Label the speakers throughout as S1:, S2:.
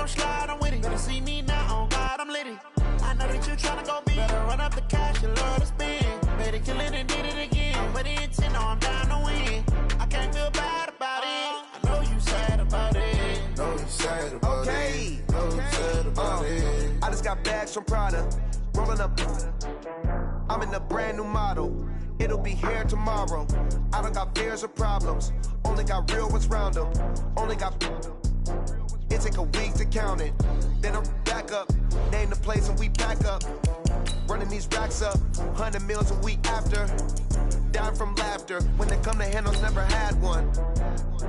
S1: slide, I'm with it. Better see me now, on God, I'm litty. I know that you tryna go big. Better run up the cash, you love to spend. Better kill it and did it again. But the intent, no, I'm down to win. I can't feel bad about it. I know you sad about it.
S2: Know you sad about it. Know you sad about it. I just got bags from Prada. Rolling up. I'm in a brand new model. It'll be here tomorrow. I don't got fears or problems. Only got real ones round them. Only got. It take a week to count it. Then I'm back up. Name the place and we pack up. Running these racks up. 100 meals a week after. Dying from laughter. When they come to handles, never had one.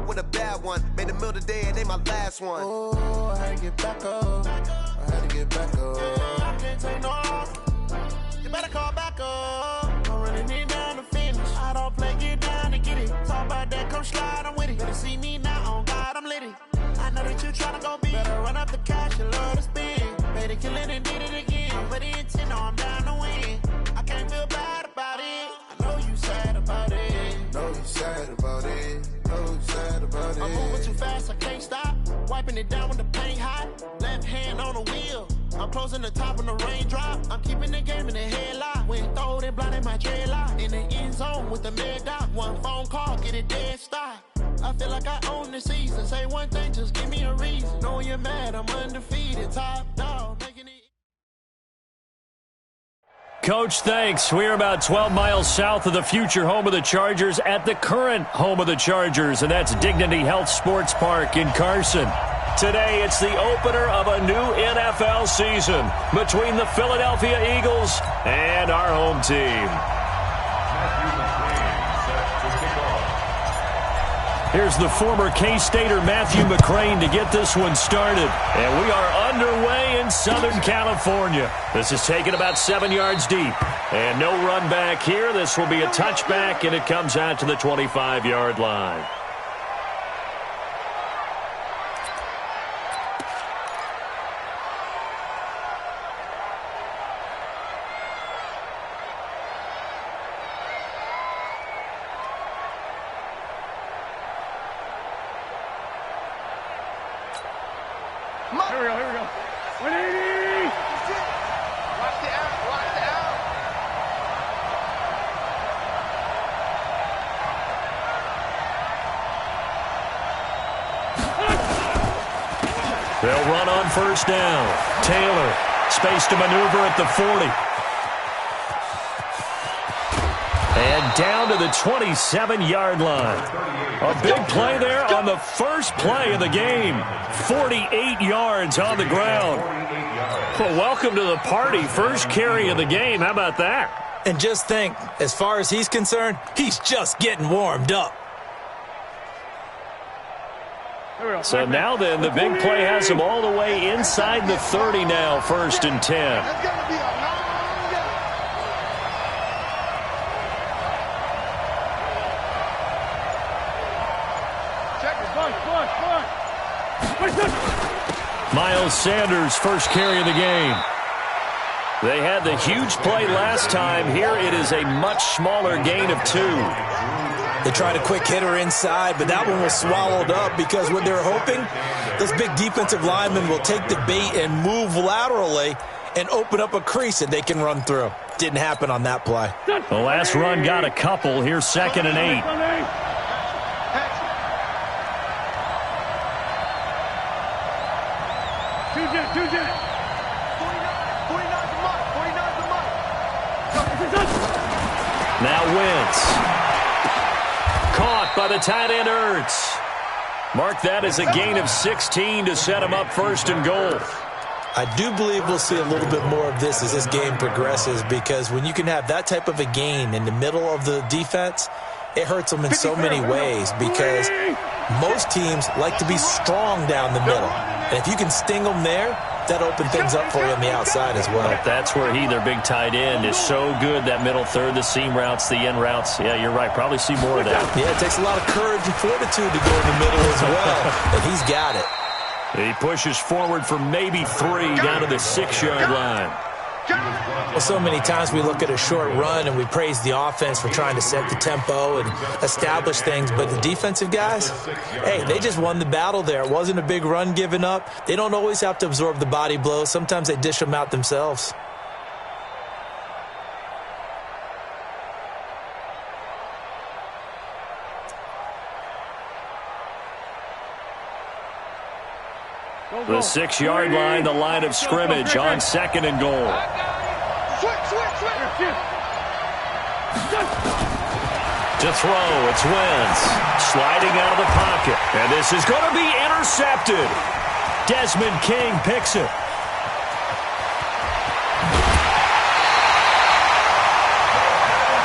S2: With a bad one. Made a meal today and they my last one.
S1: Oh, I had to get back up. I had to get back up. I can't take no off. You better call back up. I'm running it down to finish. I don't play, get down to get it. Talk about that, come slide, I'm with it. Better see me now, on God, I'm litty. I know that you tryna go big. Better run up the cash, you love to spend. Better kill it and did it again. But the intent, no, I'm down to win. I can't feel bad about it. I know you sad about it.
S2: Know you sad about it. Know you sad about it.
S1: I'm moving too fast, I can't stop. Wiping it down with the paint hot. Left hand on the wheel. I'm closing the top when the raindrop. I'm keeping the game in the headlock. When throwed and blinded my dreadlock. In the end zone with the mad dot. One phone call, get it dead stop. I feel like I own the season. Say one thing, just give me a reason. Knowing you're mad, I'm undefeated. Top dog, making it.
S3: Coach, thanks. We're about 12 miles south of the future home of the Chargers at the current home of the Chargers, and that's Dignity Health Sports Park in Carson. Today, it's the opener of a new NFL season between the Philadelphia Eagles and our home team. Here's the former K-Stater Matthew McCrane to get this one started. And we are underway in Southern California. This is taken about 7 yards deep. And no run back here. This will be a touchback, and it comes out to the 25-yard line.
S4: Here we go. 180! Watch the out.
S3: They'll run on first down. Taylor, space to maneuver at the 40. And down to the 27-yard line. A big play there on the first play of the game. 48 yards on the ground. Well, welcome to the party. First carry of the game. How about that?
S5: And just think, as far as he's concerned, he's just getting warmed up.
S3: So now then, the big play has him all the way inside the 30 now, 1st and 10. Miles Sanders, first carry of the game. They had the huge play last time. Here it is a much smaller gain of 2.
S5: They tried a quick hitter inside, but that one was swallowed up because what they're hoping, those big defensive linemen will take the bait and move laterally and open up a crease that they can run through. Didn't happen on that play.
S3: The last run got a couple. Here's 2nd and 8. Now Wentz. Caught by the tight end Ertz. Mark that as a gain of 16 to set him up 1st and goal.
S5: I do believe we'll see a little bit more of this as this game progresses, because when you can have that type of a gain in the middle of the defense, it hurts them in so many ways, because most teams like to be strong down the middle. And if you can sting them there, that opens things up for you on the outside as well.
S3: That's where their big tight end, is so good, that middle third, the seam routes, the end routes. Yeah, you're right. Probably see more of that.
S5: Yeah, it takes a lot of courage and fortitude to go in the middle as well, and he's got it.
S3: He pushes forward for maybe 3 down to the 6-yard line.
S5: Well, so many times we look at a short run and we praise the offense for trying to set the tempo and establish things, but the defensive guys, hey, they just won the battle there. It wasn't a big run given up. They don't always have to absorb the body blows. Sometimes they dish them out themselves.
S3: The 6-yard line, the line of scrimmage on 2nd and goal. To throw, it's Wentz. Sliding out of the pocket. And this is going to be intercepted. Desmond King picks it.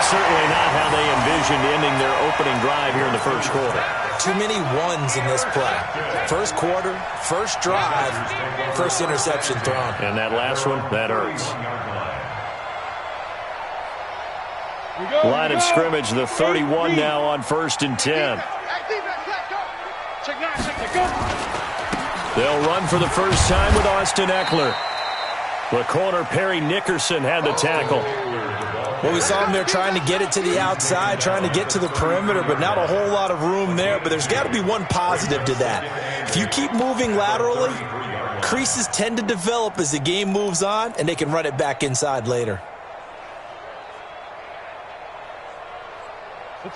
S3: Certainly not how they envisioned ending their opening drive here in the first quarter.
S5: Too many ones in this play. First quarter, first drive, first interception thrown.
S3: And that last one, that hurts. Line of scrimmage, the 31 now on 1st and 10. They'll run for the first time with Austin Eckler. The corner, Perry Nickerson, had the tackle.
S5: Well, we saw him there trying to get it to the outside, trying to get to the perimeter, but not a whole lot of room there. But there's got to be one positive to that. If you keep moving laterally, creases tend to develop as the game moves on, and they can run it back inside later.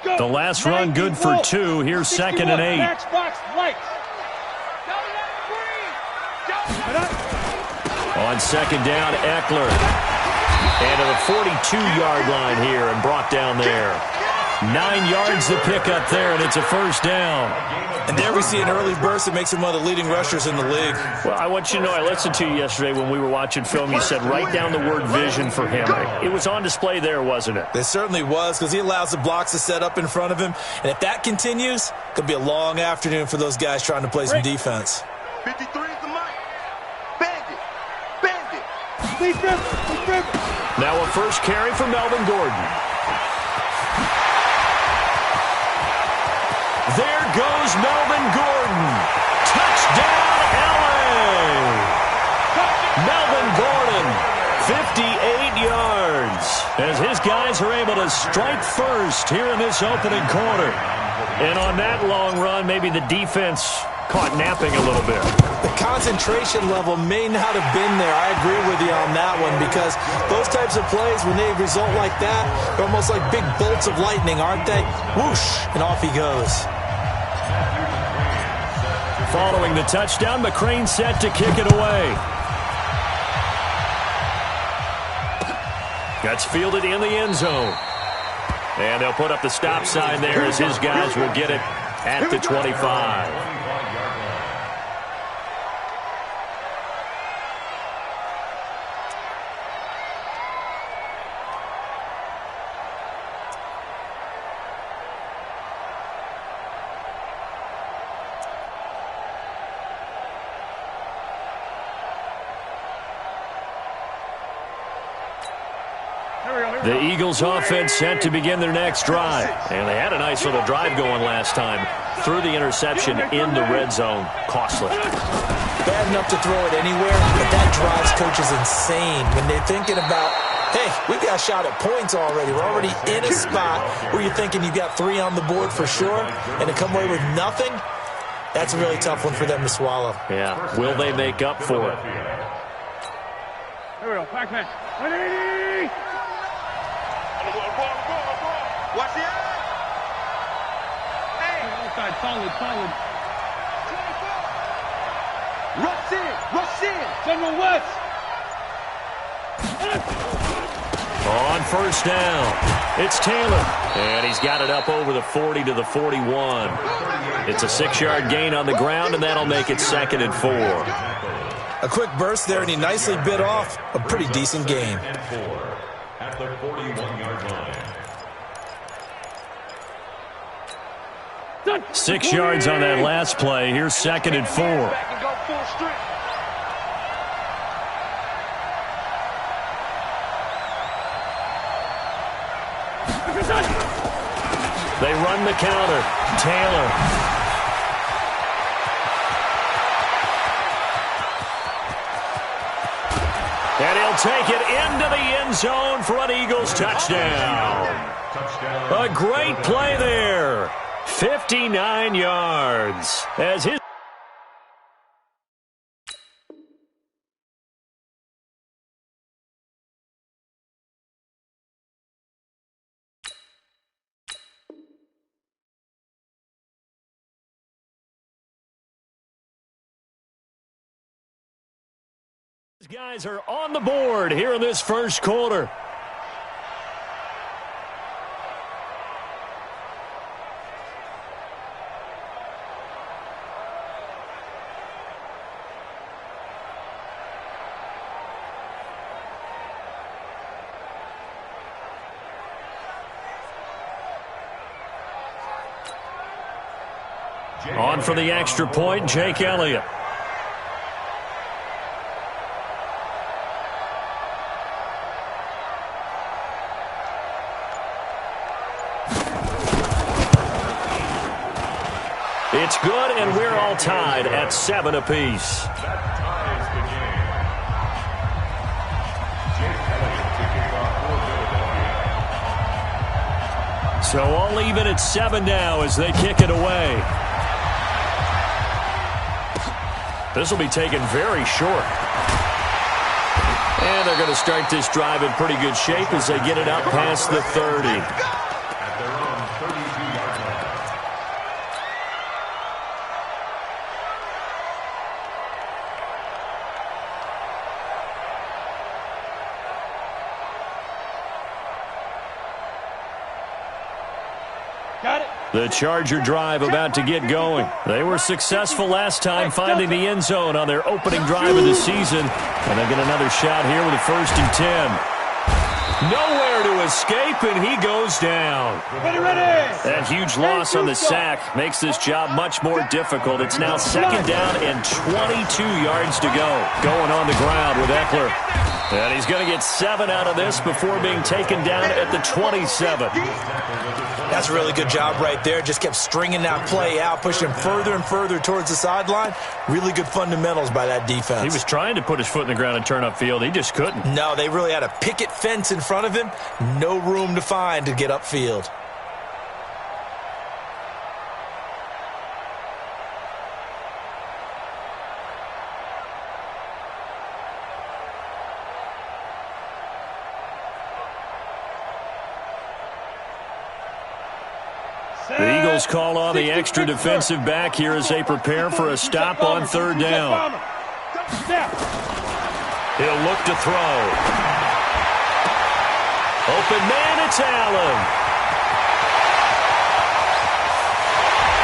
S3: The last run good for 2. Here's 2nd and 8. On 2nd down, Eckler. And to the 42-yard line here and brought down there. 9 yards to pick up there, and it's a first down.
S5: And there we see an early burst that makes him one of the leading rushers in the league.
S3: Well, I want you to know, I listened to you yesterday when we were watching film. You said write down the word vision for him. It was on display there, wasn't it?
S5: It certainly was, because he allows the blocks to set up in front of him. And if that continues, it could be a long afternoon for those guys trying to play some defense.
S2: 53 is the mic. Bandit. Bandit.
S3: Now a first carry for Melvin Gordon. There goes Melvin Gordon. Touchdown, LA! Melvin Gordon, 58 yards, as his guys are able to strike first here in this opening quarter. And on that long run, maybe the defense caught napping a little bit.
S5: The concentration level may not have been there. I agree with you on that one, because those types of plays, when they result like that, they're almost like big bolts of lightning, aren't they? Whoosh, and off he goes.
S3: Following the touchdown, McCrane set to kick it away. That's fielded in the end zone. And they'll put up the stop sign there as his guys will get it at the 25. The Eagles offense set to begin their next drive. And they had a nice little drive going last time. Threw the interception in the red zone. Costly.
S5: Bad enough to throw it anywhere, but that drives coaches insane when they're thinking about, hey, we've got a shot at points already. We're already in a spot where you're thinking you've got 3 on the board for sure, and to come away with nothing, that's a really tough one for them to swallow.
S3: Yeah. Will they make up for it?
S4: Here we go. Back man. 180.
S2: Watch the eye.
S4: Hey. Outside. Solid.
S2: Rush in.
S4: General West.
S3: On first down, it's Taylor. And he's got it up over the 40 to the 41. It's a 6-yard gain on the ground, and that'll make it 2nd and 4.
S5: A quick burst there, and he nicely bit off a pretty decent gain.
S6: At the 41-yard line.
S3: 6 yards on that last play. Here's 2nd and 4. They run the counter. Taylor. And he'll take it into the end zone for an Eagles touchdown. A great play there. 59 yards. As his guys are on the board here in this first quarter. On for the extra point, Jake Elliott. It's good, and we're all tied at 7 apiece. So all even at 7 now as they kick it away. This will be taken very short. And they're going to start this drive in pretty good shape as they get it up past the 30. The Charger drive about to get going. They were successful last time finding the end zone on their opening drive of the season. And they get another shot here with a 1st and 10. Nowhere to escape, and he goes down. That huge loss on the sack makes this job much more difficult. It's now 2nd down and 22 yards to go. Going on the ground with Eckler. And he's going to get 7 out of this before being taken down at the 27.
S5: That's a really good job right there. Just kept stringing that play out, pushing further and further towards the sideline. Really good fundamentals by that defense.
S3: He was trying to put his foot in the ground and turn upfield. He just couldn't.
S5: No, they really had a picket fence in front of him. No room to find to get upfield.
S3: The Eagles call on the extra defensive back here as they prepare for a stop on 3rd down. He'll look to throw. Open man, it's Allen.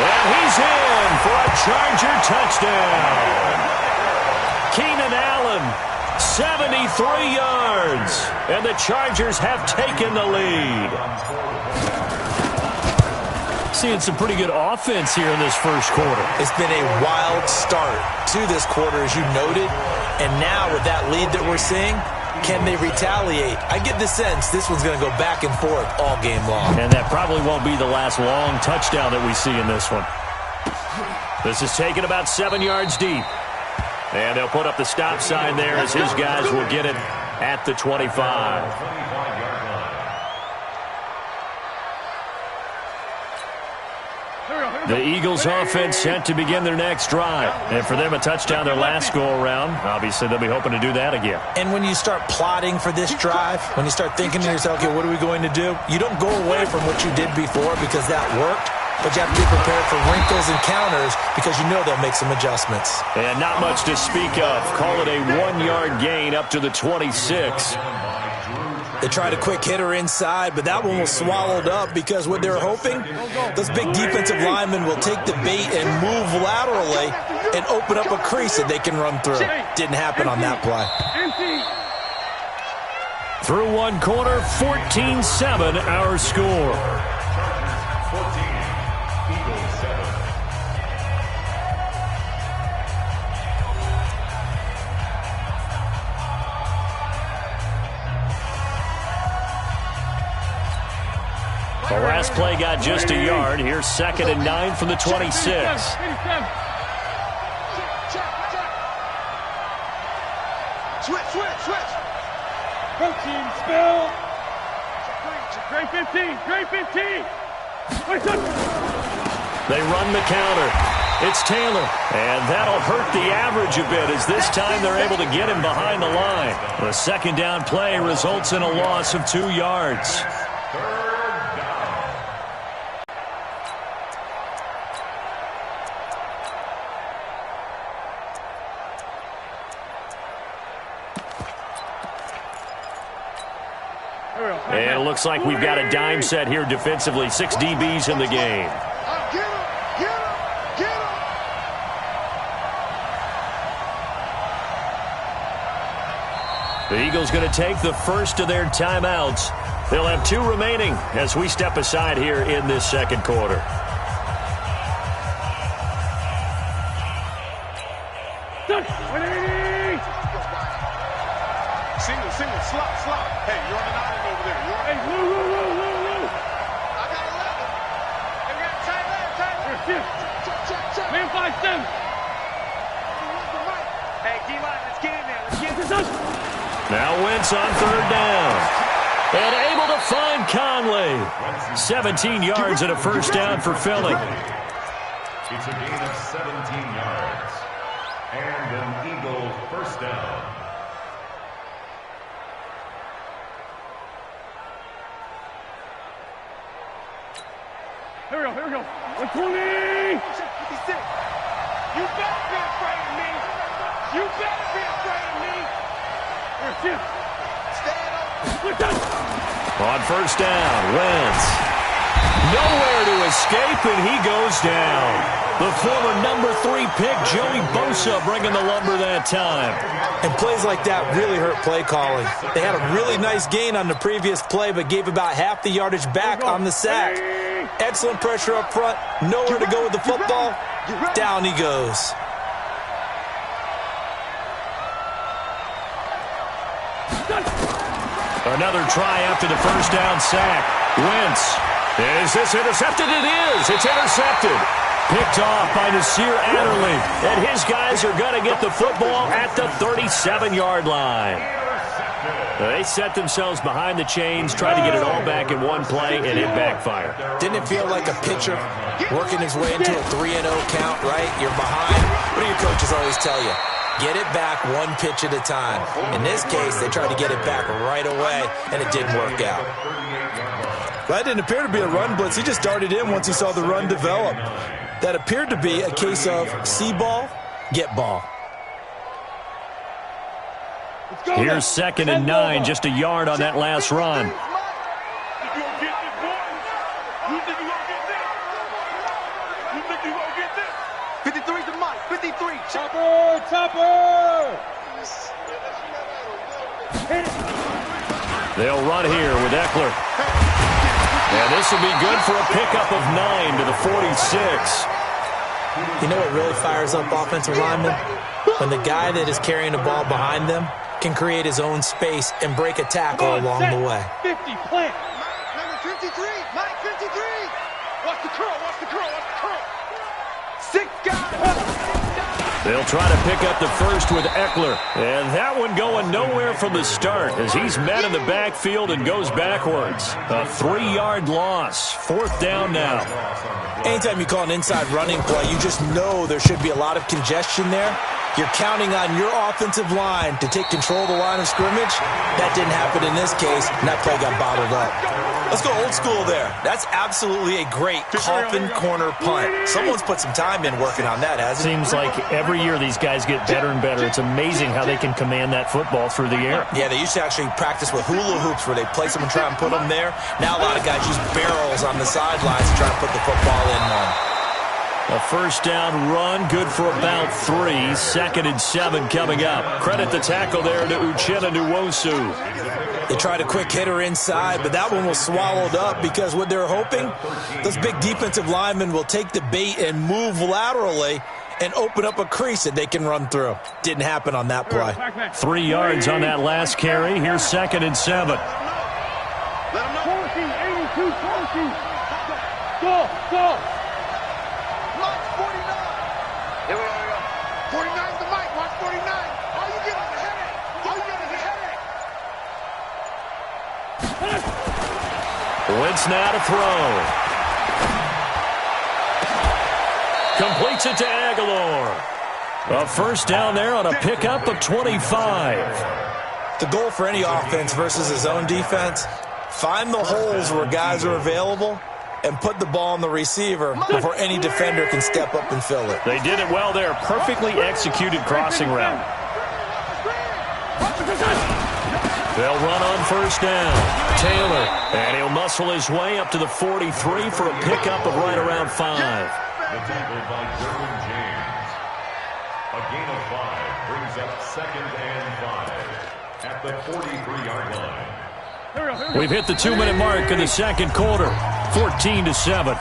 S3: And he's in for a Charger touchdown. Keenan Allen, 73 yards. And the Chargers have taken the lead. Seeing some pretty good offense here in this first quarter.
S5: It's been a wild start to this quarter, as you noted. And now with that lead that we're seeing, can they retaliate? I get the sense this one's going to go back and forth all game long.
S3: And that probably won't be the last long touchdown that we see in this one. This is taken about 7 yards deep. And they'll put up the stop sign there as his guys will get it at the 25. The Eagles offense set to begin their next drive. And for them, a touchdown their last go-around. Obviously, they'll be hoping to do that again.
S5: And when you start plotting for this drive, when you start thinking to yourself, okay, what are we going to do? You don't go away from what you did before because that worked. But you have to be prepared for wrinkles and counters because you know they'll make some adjustments.
S3: And not much to speak of. Call it a 1-yard gain up to the 26.
S5: They tried a quick hitter inside, but that one was swallowed up because what they're hoping, those big defensive linemen will take the bait and move laterally and open up a crease that they can run through. Didn't happen on that play.
S3: Through one quarter, 14-7 our score. The last play got just a yard. Here's 2nd and 9 from the 26.
S2: Switch.
S4: Go team, spill. Grade 15, grade 15.
S3: They run the counter. It's Taylor, and that'll hurt the average a bit as this time they're able to get him behind the line. The second down play results in a loss of 2 yards. And it looks like we've got a dime set here defensively. 6 DBs in the game. The Eagles going to take the first of their timeouts. They'll have 2 remaining as we step aside here in this second quarter.
S4: Single, slot. Hey, you're on an island over there. Hey, Lou. I got 11. Hey, we got tight end. Check. Man, 5-7. Hey, D-line, let's get in there. Let's get this.
S3: Now Wentz on third down. And able to find Conley. 17 yards and a first down for Philly.
S6: It's a gain of 17 yards. And an Eagle first down.
S4: Here we go. 120. 56. You better be afraid of me.
S3: On first down, Wentz. Nowhere to escape, and he goes down. The former number 3 pick, Joey Bosa, bringing the lumber that time.
S5: And plays like that really hurt play calling. They had a really nice gain on the previous play, but gave about half the yardage back on the sack. Excellent pressure up front. Nowhere to go with the football. Down he goes.
S3: Another try after the first down sack. Wentz. Is this intercepted? It is. It's intercepted. Picked off by Nasir Adderley. And his guys are going to get the football at the 37-yard line. They set themselves behind the chains, tried to get it all back in one play, and it backfired.
S5: Didn't it feel like a pitcher working his way into a 3-0 count, right? You're behind. What do your coaches always tell you? Get it back one pitch at a time. In this case, they tried to get it back right away, and it didn't work out.
S7: That didn't appear to be a run blitz. He just darted in once he saw the run develop. That appeared to be a case of see ball, get ball.
S3: Here's 2nd and 9, just a yard on that last run.
S4: Chopper!
S3: They'll run here with Eckler. And this will be good for a pickup of 9 to the 46.
S5: You know what really fires up offensive linemen? When the guy that is carrying the ball behind them can create his own space and break a tackle along the way.
S4: 50, plant. Number 53, Mike 53. Watch the curl. 6 guys.
S3: They'll try to pick up the first with Eckler. And that one going nowhere from the start as he's met in the backfield and goes backwards. A 3-yard loss. 4th down now.
S5: Anytime you call an inside running play, you just know there should be a lot of congestion there. You're counting on your offensive line to take control of the line of scrimmage. That didn't happen in this case, and that play got bottled up.
S7: Let's go old school there. That's absolutely a great coffin corner punt. Someone's put some time in working on that, hasn't it?
S3: Seems like every year these guys get better and better. It's amazing how they can command that football through the air.
S7: Yeah, they used to actually practice with hula hoops where they place them and try and put them there. Now a lot of guys use barrels on the sidelines to try and put the football in one.
S3: A first down run, good for about 3. 2nd and 7 coming up. Credit the tackle there to Uchenna Nwosu.
S5: They tried a quick hitter inside, but that one was swallowed up because what they're hoping, those big defensive linemen will take the bait and move laterally and open up a crease that they can run through. Didn't happen on that play.
S3: 3 yards on that last carry. Here's 2nd and 7.
S4: 14, 82, 14. Go. Mike 49. Here we go. 49 to Mike. Watch 49. All you get is a headache.
S3: Wentz now to throw. Completes it to Aguilar. A first down there on a pickup of 25.
S5: The goal for any offense versus his own defense, find the holes where guys are available and put the ball on the receiver before any defender can step up and fill it.
S3: They did it well there. Perfectly executed crossing route. They'll run on first down. Taylor, and he'll muscle his way up to the 43 for a pickup of right around 5.
S6: The tackle by Derwin James. A gain of 5 brings up 2nd and 5 at the 43-yard line.
S3: We've hit the 2-minute mark in the second quarter. 14-7.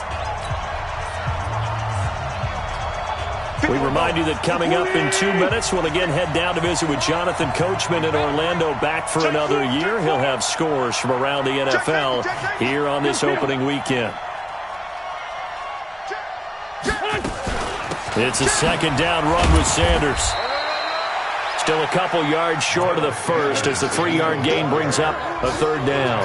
S3: We remind you that coming up in 2 minutes, we'll again head down to visit with Jonathan Coachman in Orlando, back for another year. He'll have scores from around the NFL here on this opening weekend. It's a second down run with Sanders. Still a couple yards short of the first as the 3-yard gain brings up a third down.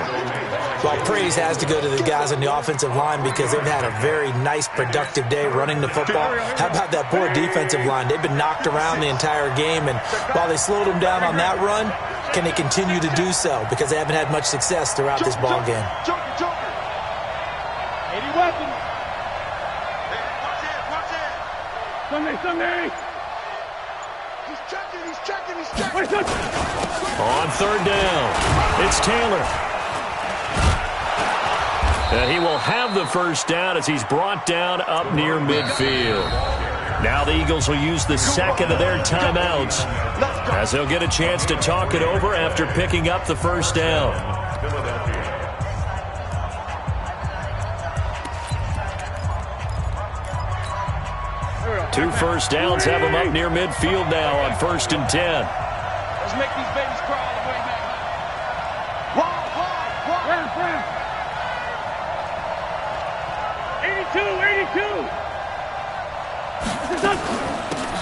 S5: Well, praise has to go to the guys on the offensive line because they've had a very nice, productive day running the football. How about that poor defensive line? They've been knocked around the entire game, and while they slowed them down on that run, can they continue to do so? Because they haven't had much success throughout this ball game.
S4: 80 weapons. Sunday. He's checking.
S3: On third down, it's Taylor. And he will have the first down as he's brought down up near midfield. Now the Eagles will use the second of their timeouts as they'll get a chance to talk it over after picking up the first down. 2 first downs have them up near midfield now on 1st and 10.
S4: Let's make these babies crawl all the way back. Round. 82.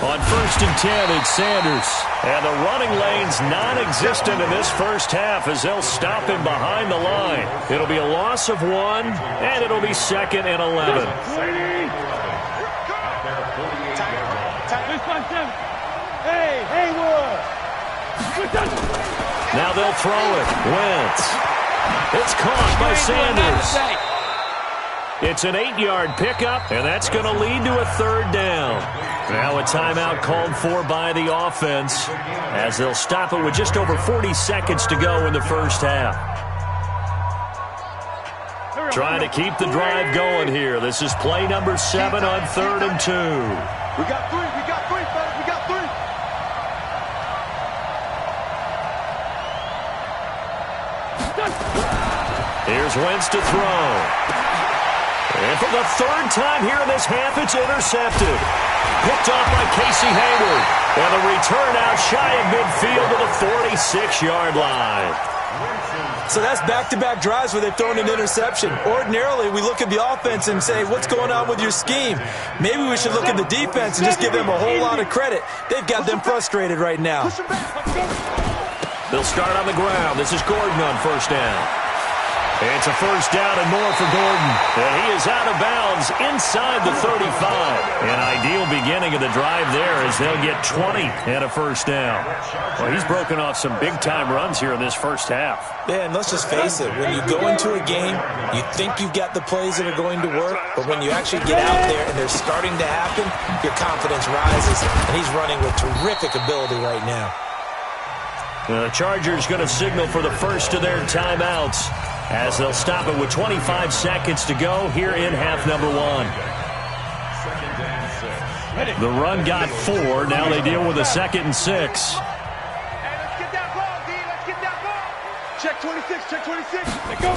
S3: On 1st and 10, it's Sanders. And the running lane's non-existent in this first half as they'll stop him behind the line. It'll be a loss of 1, and it'll be 2nd and 11. Now they'll throw it. Wentz. It's caught by Sanders. It's an 8-yard pickup, and that's going to lead to a third down. Now a timeout called for by the offense as they'll stop it with just over 40 seconds to go in the first half. Trying to keep the drive going here. This is play number 7 on 3rd and 2.
S4: We got 3, fellas. We got 3.
S3: Here's Wentz to throw. And for the 3rd time here in this half, it's intercepted. Picked off by Casey Hayward. And the return out shy of midfield to the 46-yard line.
S5: So that's back-to-back drives where they've thrown an interception. Ordinarily, we look at the offense and say, what's going on with your scheme? Maybe we should look at the defense and just give them a whole lot of credit. They've got them frustrated right now.
S3: They'll start on the ground. This is Gordon on first down. It's a first down and more for Gordon. And he is out of bounds inside the 35. An ideal beginning of the drive there as they'll get 20 and a first down. Well, he's broken off some big-time runs here in this first half.
S5: Yeah, and let's just face it. When you go into a game, you think you've got the plays that are going to work, but when you actually get out there and they're starting to happen, your confidence rises, and he's running with terrific ability right now.
S3: The Chargers going to signal for the first of their timeouts as they'll stop it with 25 seconds to go here in half number 1. The run got 4. Now they deal with a 2nd and 6.
S4: Hey, let's get that ball, D. Let's get that ball. Check 26. Let's go.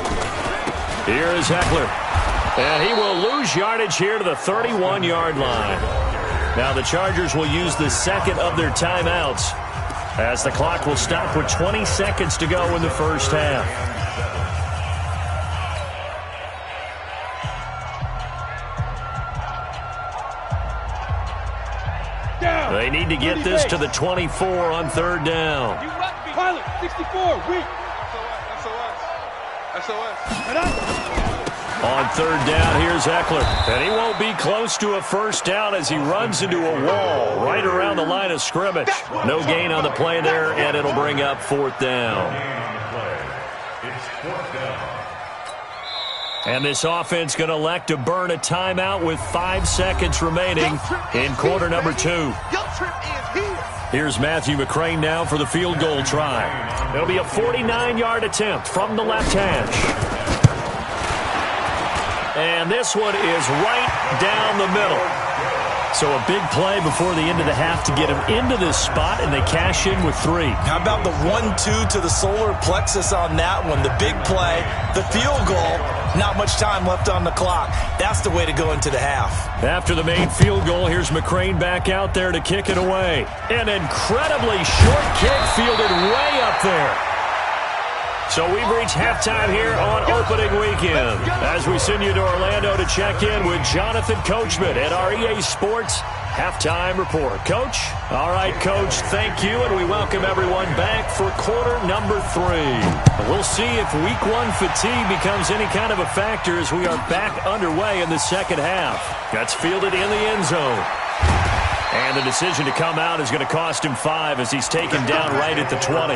S3: Here is Eckler. And he will lose yardage here to the 31-yard line. Now the Chargers will use the second of their timeouts as the clock will stop with 20 seconds to go in the first half. They need to get this to the 24 on 3rd down.
S4: Pilot, 64, weak.
S3: On third down, here's Eckler. And he won't be close to a first down as he runs into a wall right around the line of scrimmage. No gain on the play there, and it'll bring up fourth down. And this offense going to elect to burn a timeout with 5 seconds remaining in quarter number 2. Here's Matthew McCrane now for the field goal try. It'll be a 49-yard attempt from the left hash. And this one is right down the middle. So a big play before the end of the half to get him into this spot, and they cash in with 3.
S5: How about the 1-2 to the solar plexus on that one? The big play, the field goal, not much time left on the clock. That's the way to go into the half.
S3: After the main field goal, here's McCrane back out there to kick it away. An incredibly short kick fielded way up there. So we've reached halftime here on opening weekend as we send you to Orlando to check in with Jonathan Coachman at our EA Sports Halftime Report. Coach? All right, Coach, thank you, and we welcome everyone back for quarter number 3. We'll see if week 1 fatigue becomes any kind of a factor as we are back underway in the second half. That's fielded in the end zone. And the decision to come out is going to cost him 5 as he's taken down right at the 20.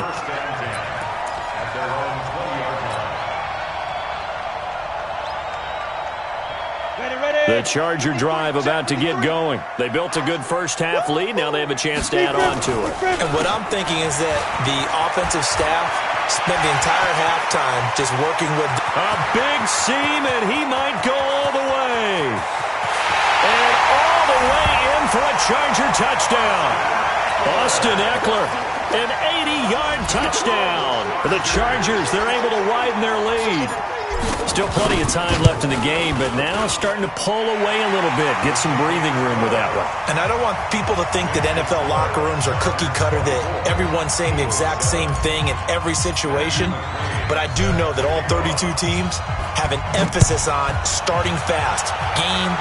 S3: The Charger drive about to get going. They built a good first-half lead. Now they have a chance to add on to it.
S5: And what I'm thinking is that the offensive staff spent the entire halftime just working with
S3: a big seam, and he might go all the way. And all the way in for a Charger touchdown. Austin Eckler, an 80-yard touchdown. For the Chargers, they're able to widen their lead. Still plenty of time left in the game, but now starting to pull away a little bit. Get some breathing room with that one.
S5: And I don't want people to think that NFL locker rooms are cookie cutter, that everyone's saying the exact same thing in every situation. But I do know that all 32 teams have an emphasis on starting fast. Game,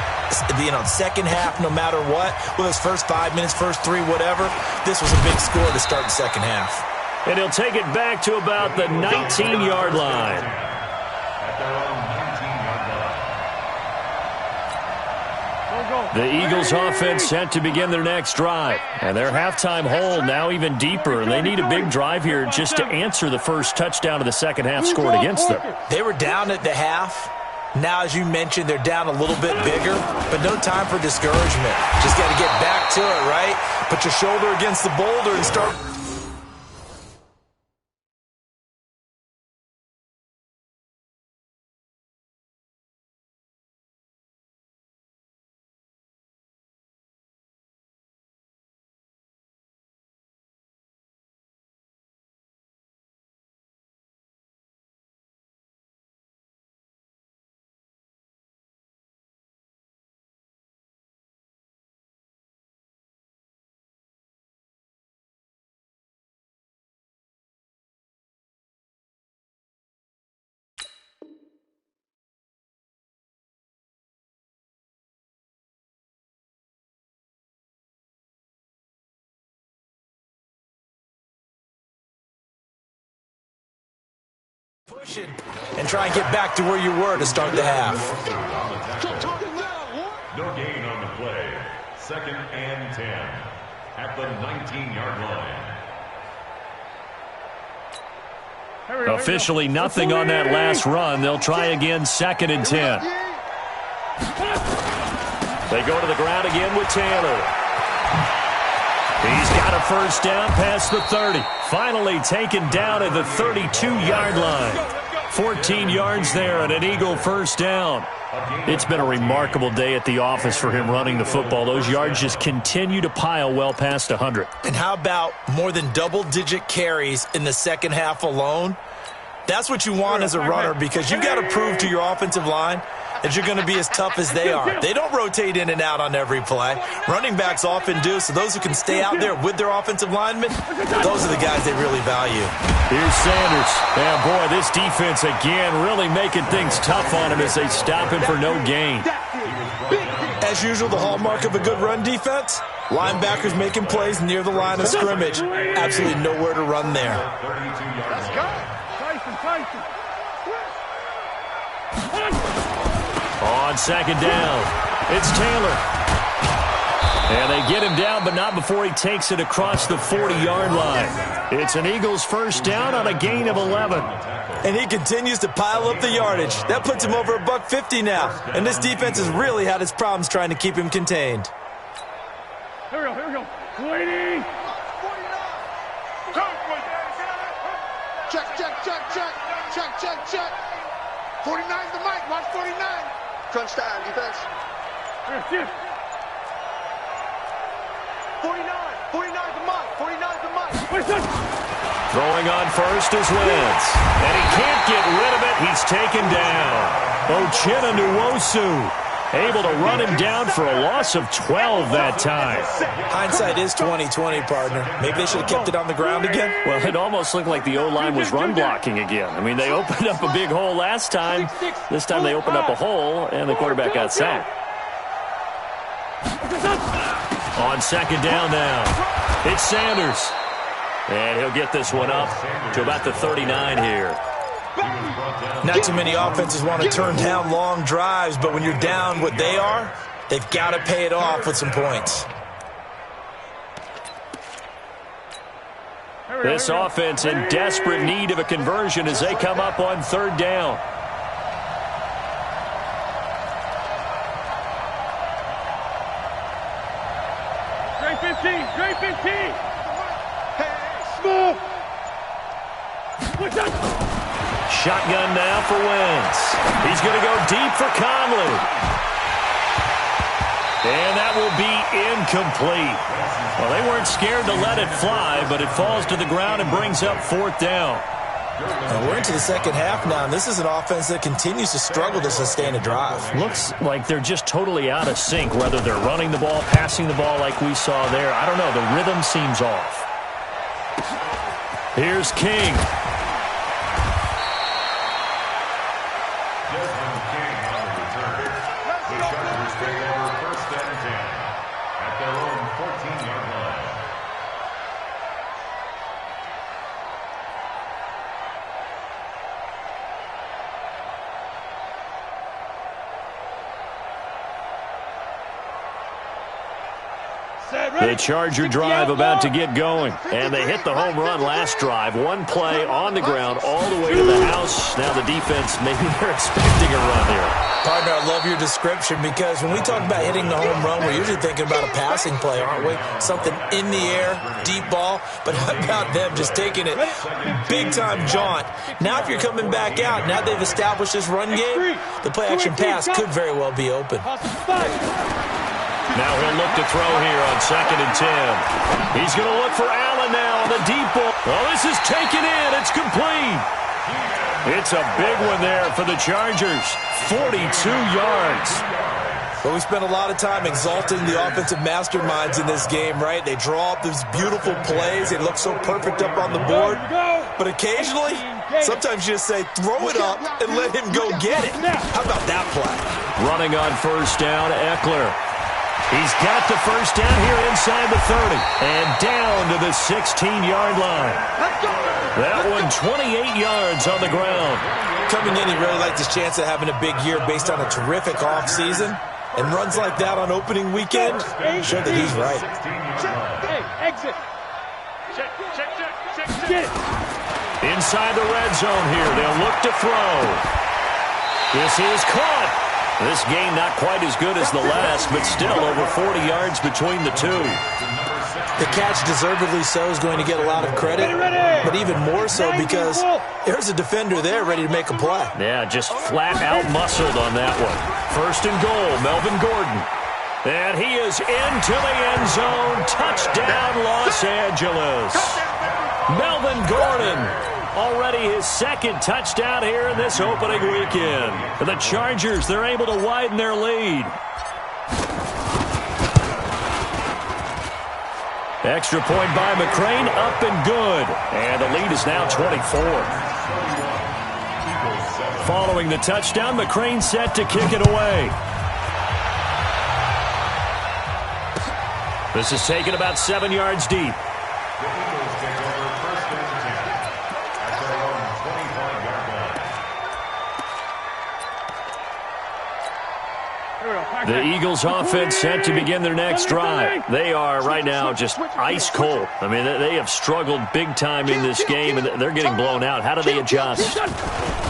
S5: second half, no matter what. Whether it's first 5 minutes, first 3, whatever. This was a big score to start the second half.
S3: And he'll take it back to about the 19-yard line. The Eagles offense set to begin their next drive. And their halftime hold now even deeper. And they need a big drive here just to answer the first touchdown of the second half scored against them.
S5: They were down at the half. Now, as you mentioned, they're down a little bit bigger, but no time for discouragement. Just got to get back to it, right? Put your shoulder against the boulder and start. Push it and try and get back to where you were to start the half.
S6: No gain on the play. 2nd and 10 at the 19-yard line.
S3: Officially nothing on that last run. They'll try again 2nd and 10. They go to the ground again with Taylor. He's got a first down past the 30. Finally taken down at the 32-yard line. 14 yards there and an Eagle first down. It's been a remarkable day at the office for him running the football. Those yards just continue to pile well past 100.
S5: And how about more than double-digit carries in the second half alone? That's what you want as a runner, because you've got to prove to your offensive line that you're going to be as tough as they are. They don't rotate in and out on every play. Running backs often do, so those who can stay out there with their offensive linemen, those are the guys they really value.
S3: Here's Sanders. And, boy, this defense again really making things tough on him as they stop him for no gain.
S5: As usual, the hallmark of a good run defense, linebackers making plays near the line of scrimmage. Absolutely nowhere to run there.
S4: Let's go. Tyson.
S3: on second down. It's Taylor. And they get him down, but not before he takes it across the 40-yard line. It's an Eagles first down on a gain of 11.
S7: And he continues to pile up the yardage. That puts him over $150 now. And this defense has really had its problems trying to keep him contained.
S4: Here we go. 20. Check. 49's the mic. Watch 49. Crunch time, defense. 49's the mic. 49's the mic.
S3: Throwing on first is Wentz. And he can't get rid of it. He's taken down. Uchenna Nwosu able to run him down for a loss of 12 that time.
S7: Hindsight is 20/20, partner. Maybe they should have kept it on the ground again.
S3: Well, it almost looked like the O-line was run blocking again. I mean, they opened up a big hole last time. This time they opened up a hole, and the quarterback got sacked. On second down now, it's Sanders. And he'll get this one up to about the 39 here.
S7: Not too many offenses want to turn down long drives, but when you're down what they are, they've got to pay it off with some points.
S3: This offense in desperate need of a conversion as they come up on third down.
S4: Great 15. Small. What's up?
S3: Shotgun now for Wentz. He's going to go deep for Conley. And that will be incomplete. Well, they weren't scared to let it fly, but it falls to the ground and brings up fourth down.
S7: We're into the second half now, and this is an offense that continues to struggle to sustain a drive.
S3: Looks like they're just totally out of sync, whether they're running the ball, passing the ball like we saw there. I don't know. The rhythm seems off. Here's King. The Charger drive about to get going. And they hit the home run last drive. One play on the ground all the way to the house. Now the defense, maybe they're expecting a run here.
S7: Partner, I love your description because when we talk about hitting the home run, we're usually thinking about a passing play, aren't we? Something in the air, deep ball. But how about them just taking it big-time jaunt? Now if you're coming back out, now they've established this run game, the play-action pass could very well be open.
S3: Now he'll look to throw here on 2nd and 10. He's going to look for Allen now on the deep ball. Well, this is taken in. It's complete. It's a big one there for the Chargers. 42 yards.
S7: Well, we spent a lot of time exalting the offensive masterminds in this game, right? They draw up these beautiful plays. They look so perfect up on the board. But occasionally, sometimes you just say, throw it up and let him go get it. How about that play?
S3: Running on first down, Eckler. He's got the first down here inside the 30 and down to the 16-yard line. That one 28 yards on the ground.
S7: Coming in, he really liked his chance of having a big year based on a terrific offseason. And runs like that on opening weekend show that he's right.
S4: Hey, exit. Check. Get it.
S3: Inside the red zone here. They'll look to throw. This is caught. This game not quite as good as the last, but still over 40 yards between the two.
S7: The catch, deservedly so, is going to get a lot of credit, but even more so because there's a defender there ready to make a play.
S3: Yeah, just flat out muscled on that one. First and goal, Melvin Gordon. And he is into the end zone. Touchdown, Los Angeles. Melvin Gordon. Already his second touchdown here in this opening weekend. For the Chargers, they're able to widen their lead. Extra point by McCrane, up and good. And the lead is now 24. Following the touchdown, McCrane set to kick it away. This is taken about 7 yards deep. The Eagles offense set to begin their next drive. They are right now just ice cold. I mean, they have struggled big time in this game, and they're getting blown out. How do they adjust?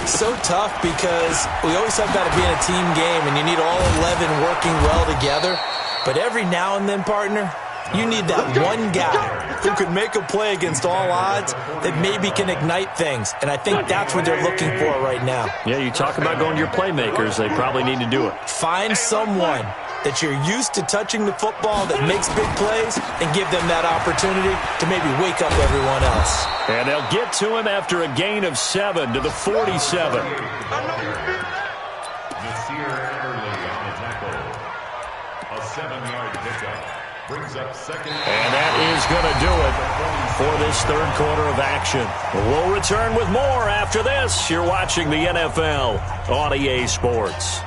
S5: So tough because we always talk about it being a team game, and you need all 11 working well together. But every now and then, partner, you need that one guy who could make a play against all odds that maybe can ignite things. And I think that's what they're looking for right now.
S3: Yeah, you talk about going to your playmakers. They probably need to do it.
S5: Find someone that you're used to touching the football that makes big plays and give them that opportunity to maybe wake up everyone else.
S3: And they'll get to him after a gain of 7 to the 47.
S6: A 7-yard pickup. Brings up second.
S3: And that is going to do it for this third quarter of action. We'll return with more after this. You're watching the NFL on EA Sports.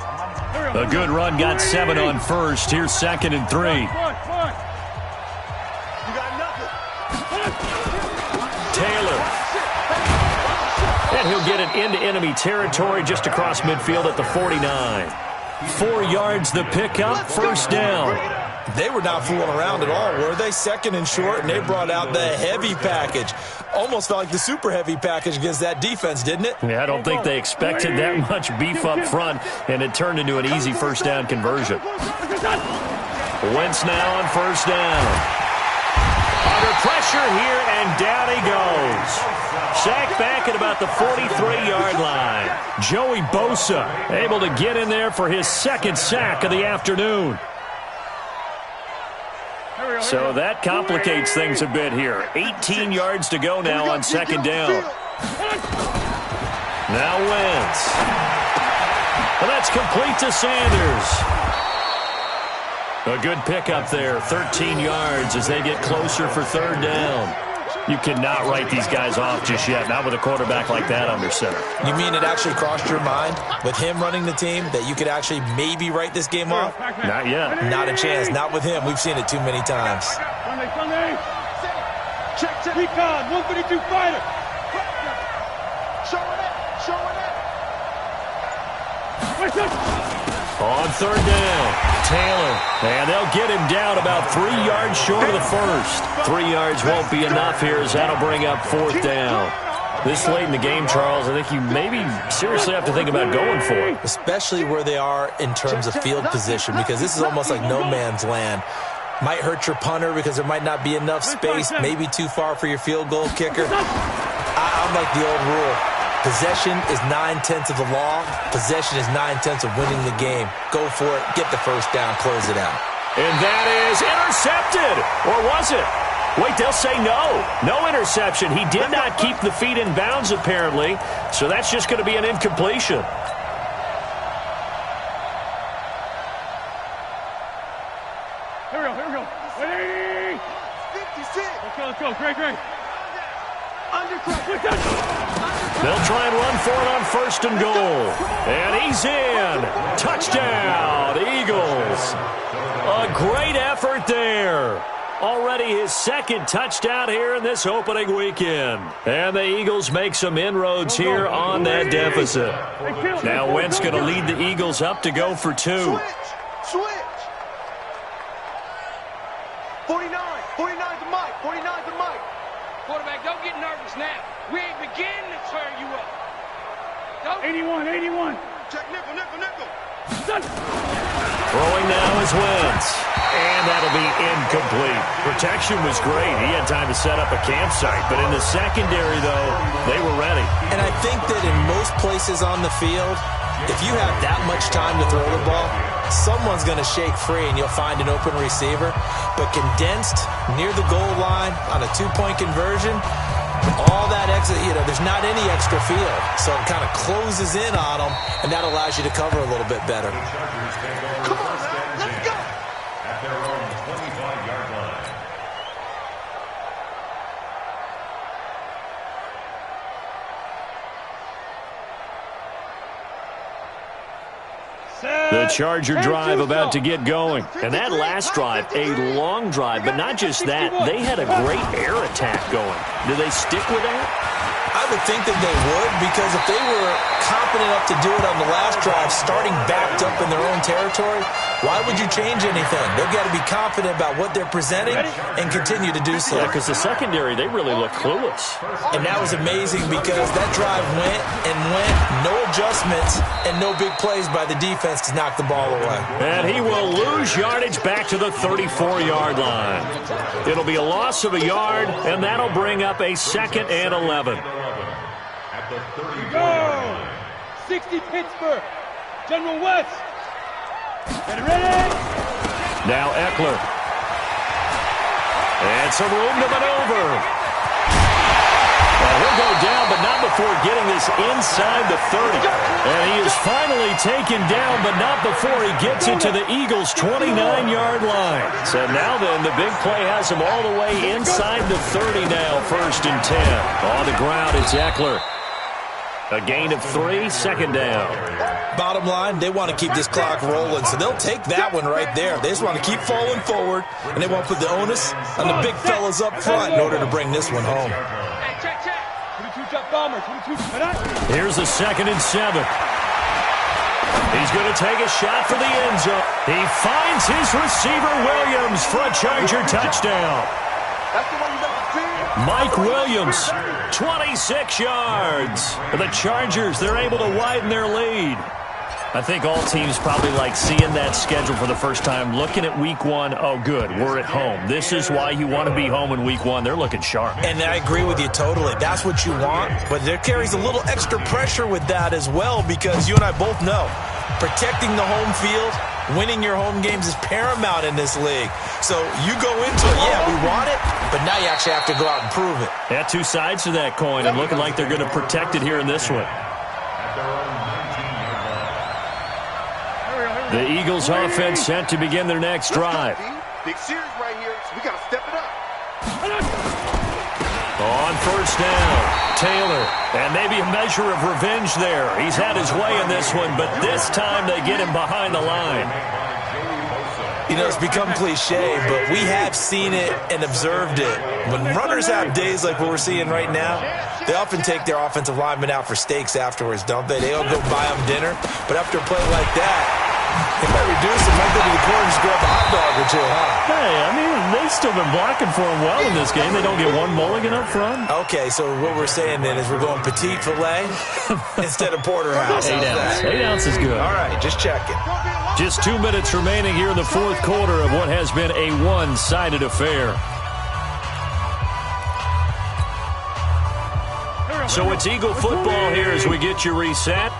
S3: A good run, got 7 on first. Here's 2nd and 3. Taylor. And he'll get it into enemy territory just across midfield at the 49. 4 yards the pickup, first down.
S5: They were not fooling around at all, were they? 2nd and short, and they brought out the heavy package. Almost felt like the super heavy package against that defense, didn't it?
S3: Yeah, I don't think they expected that much beef up front, and it turned into an easy first down conversion. Wentz now on first down. Under pressure here, and down he goes. Sacked back at about the 43-yard line. Joey Bosa able to get in there for his 2nd sack of the afternoon. So that complicates things a bit here. 18 yards to go now on 2nd down. Now Wentz. And that's complete to Sanders. A good pickup there, 13 yards as they get closer for 3rd down. You cannot write these guys off just yet, not with a quarterback like that under center.
S5: You mean it actually crossed your mind with him running the team that you could actually maybe write this game off?
S3: Not yet.
S5: Not a chance. Not with him. We've seen it too many times.
S4: Sunday. Check. Recon, 152 fighter. Showing it.
S3: On 3rd down, Taylor. And they'll get him down about 3 yards short of the first. 3 yards won't be enough here as that'll bring up 4th down. This late in the game, Charles, I think you maybe seriously have to think about going for it.
S5: Especially where they are in terms of field position, because this is almost like no man's land. Might hurt your punter because there might not be enough space, maybe too far for your field goal kicker. I'm like the old rule. Possession is 9/10 of the law. Possession is 9/10 of winning the game. Go for it. Get the first down. Close it out.
S3: And that is intercepted. Or was it? Wait, they'll say no. No interception. He did not keep the feet in bounds, apparently. So that's just going to be an incompletion.
S4: Here we go. Wait. 56. Let's go. Great.
S3: They'll try and run for it on 1st and goal. And he's in. Touchdown, Eagles. A great effort there. Already his 2nd touchdown here in this opening weekend. And the Eagles make some inroads here on that deficit. Now Wentz going to lead the Eagles up to go for 2.
S2: Switch. 49 to Mike.
S8: Quarterback, don't get nervous now. We ain't beginning to tear you up. Go.
S4: 81.
S2: Check nickel.
S3: Throwing now is Wentz. And that'll be incomplete. Protection was great. He had time to set up a campsite. But in the secondary, though, they were ready.
S5: And I think that in most places on the field, if you have that much time to throw the ball, someone's going to shake free and you'll find an open receiver. But condensed near the goal line on a 2-point conversion, all that extra, there's not any extra field. So it kind of closes in on them, and that allows you to cover a little bit better.
S2: Come on, man. Let's go.
S6: At their own 25-yard line.
S3: The Charger drive about to get going. And that last drive, a long drive, but not just that. They had a great air attack going. Do they stick with that?
S5: I would think that they would, because if they were
S7: confident enough to do it on the last drive, starting backed up in their own territory, why would you change anything? They've got to be confident about what they're presenting and continue to do so.
S3: Yeah, because the secondary, they really look clueless.
S7: And that was amazing because that drive went and went, no adjustments and no big plays by the defense to knock the ball away.
S3: And he will lose yardage back to the 34-yard line. It'll be a loss of a yard, and that'll bring up a 2nd and 11.
S6: At the 34
S8: Go! 60 Pittsburgh. General West. Get ready.
S3: Now Eckler. And some room to maneuver. Well, he'll go down, but not before getting this inside the 30. And he is finally taken down, but not before he gets it to the Eagles' 29-yard line. So now then, the big play has him all the way inside the 30 now, 1st and 10. On the ground, it's Eckler. A gain of 3, 2nd down.
S7: Bottom line, they want to keep this clock rolling, so they'll take that one right there. They just want to keep falling forward, and they want to put the onus on the big fellas up front in order to bring this one home.
S3: Here's a 2nd and 7. He's going to take a shot for the end zone. He finds his receiver, Williams, for a Charger touchdown. Mike Williams, 26 yards. The Chargers, they're able to widen their lead. I think all teams probably like seeing that schedule for the first time, looking at week 1. Oh, good, we're at home. This is why you want to be home in week 1. They're looking sharp.
S7: And I agree with you totally. That's what you want, but there carries a little extra pressure with that as well because you and I both know protecting the home field, winning your home games is paramount in this league. So you go into it, yeah, we want it, but now you actually have to go out and prove it.
S3: Yeah, 2 sides to that coin, and looking like they're going to protect it here in this one. The Eagles offense set to begin their next drive.
S4: Big series right here, so we got to step it up.
S3: On 1st down, Taylor. And maybe a measure of revenge there. He's had his way in this one, but this time they get him behind the line.
S7: You know, it's become cliche, but we have seen it and observed it. When runners have days like what we're seeing right now, they often take their offensive linemen out for steaks afterwards, don't they? They'll go buy them dinner, but after a play like that, they might reduce it, might go to the corner and just grab a hot dog or two, huh?
S3: Hey, I mean, they've still been blocking for him well in this game. They don't get one mulligan up front.
S7: Okay, so what we're saying then is we're going petite filet instead of porterhouse.
S3: 8 ounce. 8 ounce is good.
S7: All right, just checking.
S3: Just 2 minutes remaining here in the 4th quarter of what has been a one-sided affair. So it's Eagle football here as we get you reset.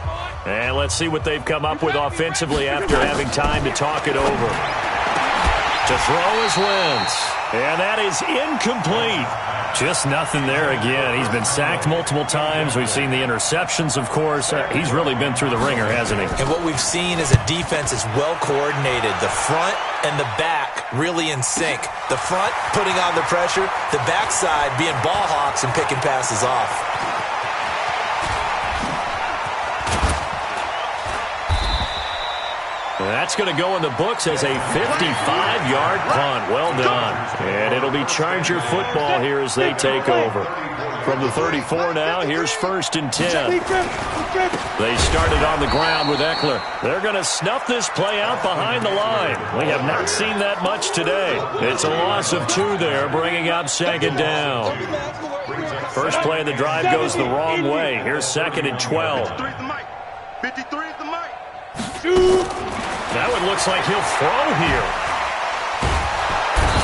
S3: And let's see what they've come up with offensively after having time to talk it over. To throw is Wentz. And that is incomplete. Just nothing there again. He's been sacked multiple times. We've seen the interceptions, of course. He's really been through the ringer, hasn't he?
S7: And what we've seen is a defense is well coordinated. The front and the back really in sync. The front putting on the pressure. The backside being ball hawks and picking passes off.
S3: That's going to go in the books as a 55-yard punt. Well done. And it'll be Charger football here as they take over. From the 34 now, here's 1st and 10. They started on the ground with Eckler. They're going to snuff this play out behind the line. We have not seen that much today. It's a loss of 2 there, bringing up 2nd down. First play of the drive goes the wrong way. Here's 2nd and 12.
S4: 53 is the mic.
S3: That one looks like he'll throw here.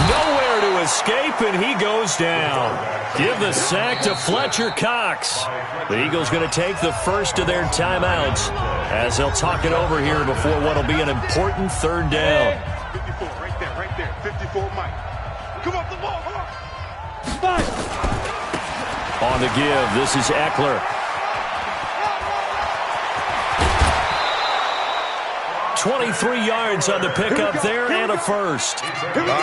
S3: Nowhere to escape, and he goes down. Give the sack to Fletcher Cox. The Eagles going to take the first of their timeouts as they'll talk it over here before what will be an important 3rd down.
S4: 54, right there. 54, Mike. Come up the ball,
S3: On the give, this is Eckler. 23 yards on the pickup there and a first.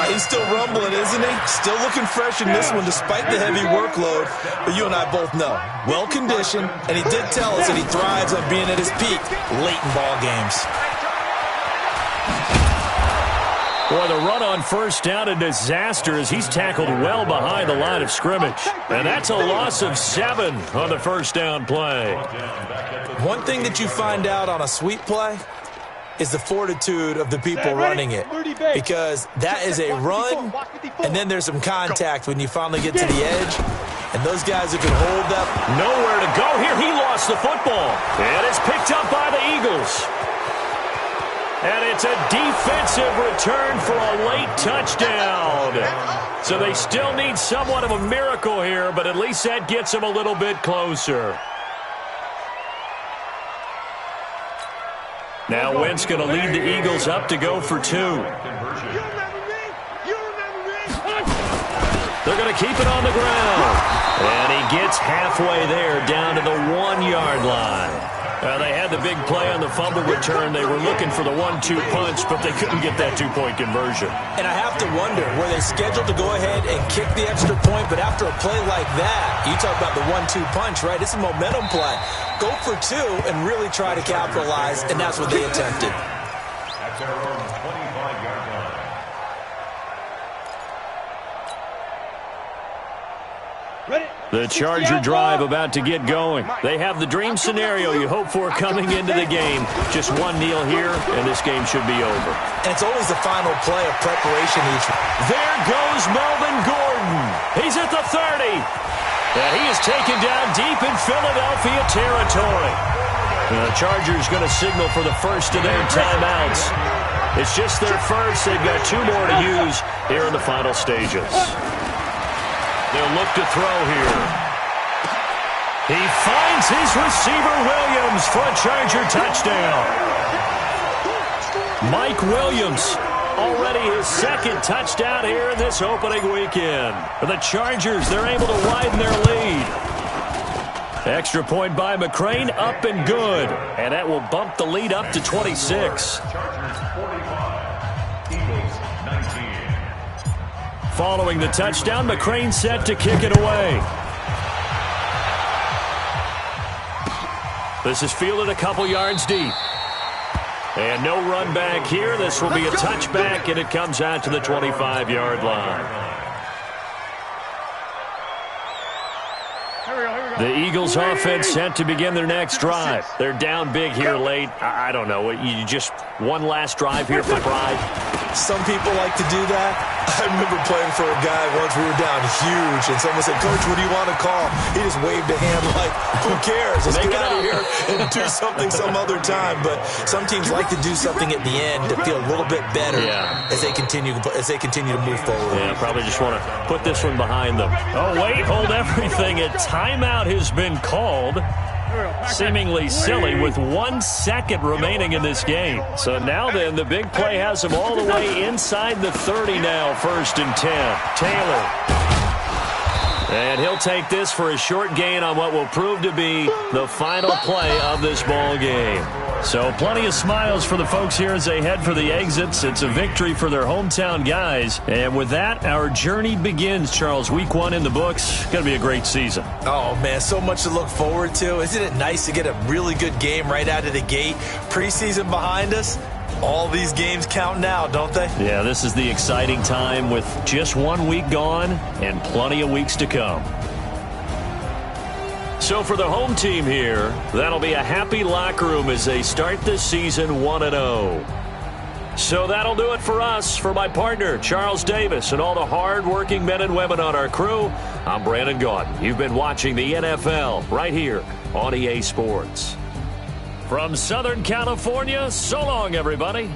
S7: He's still rumbling, isn't he? Still looking fresh in this one despite the heavy workload. But you and I both know, well-conditioned, and he did tell us that he thrives on being at his peak late in ball games.
S3: Boy, the run on first down, a disaster as he's tackled well behind the line of scrimmage. And that's a loss of 7 on the first down play.
S5: One thing that you find out on a sweep play is the fortitude of the people running it, because that is a run, and then there's some contact when you finally get to the edge, and those guys who can hold that.
S3: Nowhere to go here. He lost the football, and it's picked up by the Eagles. And it's a defensive return for a late touchdown. So they still need somewhat of a miracle here, but at least that gets them a little bit closer. Now Wentz going to lead the Eagles up to go for 2. They're going to keep it on the ground. And he gets halfway there down to the 1-yard line. They had the big play on the fumble return. They were looking for the 1-2 punch, but they couldn't get that 2-point conversion.
S5: And I have to wonder, were they scheduled to go ahead and kick the extra point? But after a play like that, you talk about the 1-2 punch, right? It's a momentum play. Go for 2 and really try to capitalize, and that's what they attempted.
S6: That's their own 25-yard line.
S3: The Charger drive about to get going. They have the dream scenario you hope for coming into the game. Just one kneel here, and this game should be over.
S5: And it's always the final play of preparation each.
S3: There goes Melvin Gordon. He's at the 30. And he is taken down deep in Philadelphia territory. And the Chargers going to signal for the first of their timeouts. It's just their first. They've got 2 more to use here in the final stages. They'll look to throw here. He finds his receiver, Williams, for a Charger touchdown. Mike Williams, already his 2nd touchdown here in this opening weekend. For the Chargers, they're able to widen their lead. Extra point by McCrane, up and good. And that will bump the lead up to 26.
S6: Chargers 45, Eagles 19.
S3: Following the touchdown, McCrane set to kick it away. This is fielded a couple yards deep. And no run back here. This will be a touchback, and it comes out to the 25-yard line. The Eagles offense set to begin their next drive. They're down big here late. I don't know. You just one last drive here for pride.
S5: Some people like to do that. I remember playing for a guy once. We were down huge, and someone said, "Coach, what do you want to call?" He just waved a hand like, "Who cares? Let's get out of here and do something some other time." But some teams like to do something at the end to feel a little bit better as they continue to move forward.
S3: Yeah, probably just want to put this one behind them. Oh, wait, hold everything. A timeout has been called. Seemingly silly with 1 second remaining in this game. So now then, the big play has them all the way inside the 30 now, 1st and 10. Taylor. And he'll take this for a short gain on what will prove to be the final play of this ball game. So plenty of smiles for the folks here as they head for the exits. It's a victory for their hometown guys. And with that, our journey begins, Charles. Week 1 in the books. Going to be a great season.
S5: Oh, man, so much to look forward to. Isn't it nice to get a really good game right out of the gate? Preseason behind us. All these games count now, don't they?
S3: Yeah, this is the exciting time with just 1 week gone and plenty of weeks to come. So for the home team here, that'll be a happy locker room as they start this season 1-0. So that'll do it for us. For my partner, Charles Davis, and all the hard-working men and women on our crew, I'm Brandon Gaudin. You've been watching the NFL right here on EA Sports. From Southern California, so long, everybody.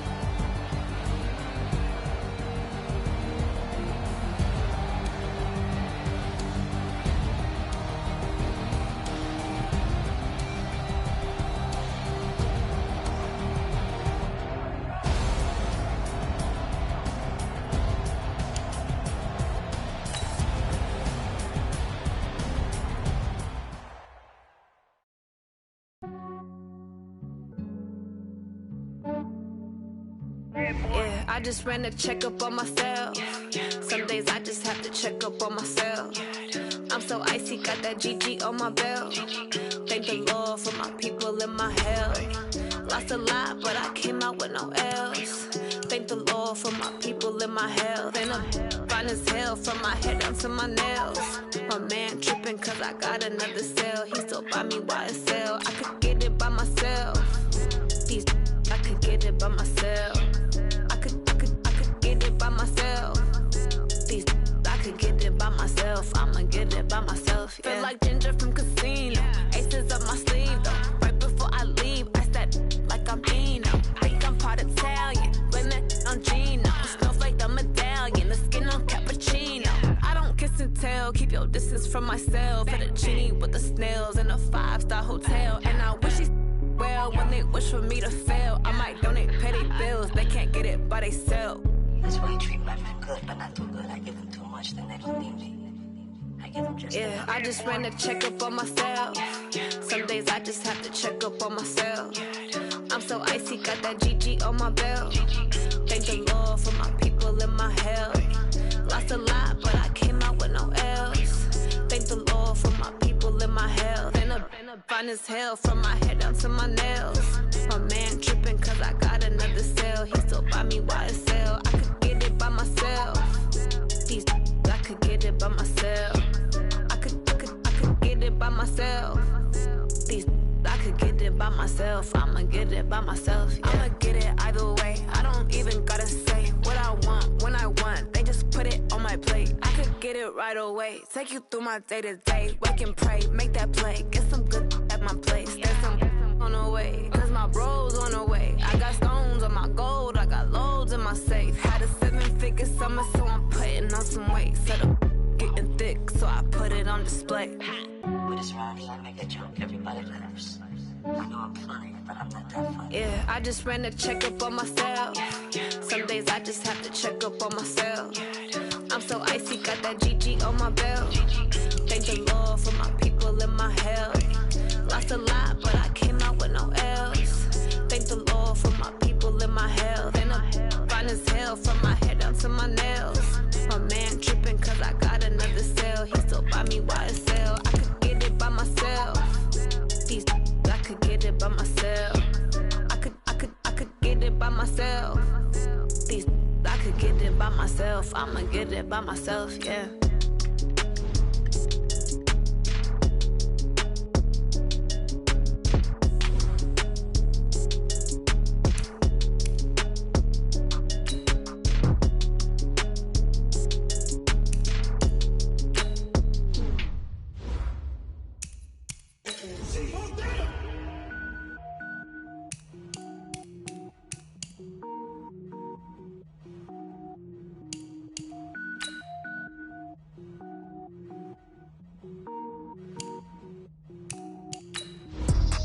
S9: Yeah, I just ran a checkup on myself. Some days I just have to check up on myself. I'm so icy, got that GG on my belt. Thank the Lord for my people and my health. Lost a lot, but I came out with no else. Thank the Lord for my people in my health. And I'm fine as hell from my head down to my nails. My man tripping cause I got another cell. He still buy me YSL. I could get it by myself. These I could get it by myself. I could get it by myself. These I could get it by myself. I'ma get it by myself. Yeah. Feel like Ginger from Casino. Aces up my sleeve though. Right before I leave, I said like I'm Dino. Think I'm part Italian. Blame it on Gino. Snowflake the medallion. The skin on cappuccino. I don't kiss and tell. Keep your distance from myself. Fettuccine with the snails in a 5-star hotel. And I wish he's well when they wish for me to fail. I might donate petty bills. They can't get it by they sell.
S10: That's why you treat my men good, but not too good. I give them too much, then they don't need me. I give them just
S9: yeah, I just ran a checkup on myself. Some days I just have to check up on myself. I'm so icy, got that GG on my belt. Thank the Lord for my people in my health. Lost a lot, but I came out with no else. Thank the Lord for my people in my health. And I'm fine as hell from my head down to my nails. My man tripping cause I got another cell. He still buy me YSL. I could get it by myself. These I could get it by myself. I could get it by myself. These I could get it by myself. I'ma get it by myself. Yeah. I'ma get it either way. I don't even gotta say what I want when I want. They just put it on my plate. I could get it right away. Take you through my day to day. Wake and pray, make that play. Get some good at my place. There's some on the way. Cause my bros on the way. I got stones on my gold. I got loads in my safe. Had a 7-figure summer, so I'm putting on some weight. Set up getting thick, so I put it on display.
S10: With this round, I make a joke everybody laughs. I know I'm funny, but I'm not that funny.
S9: Yeah, I just ran a checkup on myself. Some days I just have to check up on myself. I'm so icy, got that GG on my belt. Thank the Lord for my people in my health. Lost a lot, but I came out with no else. Thank the Lord for my people in my health. And I'm fine as hell from my head down to my nails. My man tripping cause I got another cell. He still buy me YSL. I could get it by myself. These I could get it by myself. I could get it by myself. These I could get it by myself. I'ma get it by myself, yeah.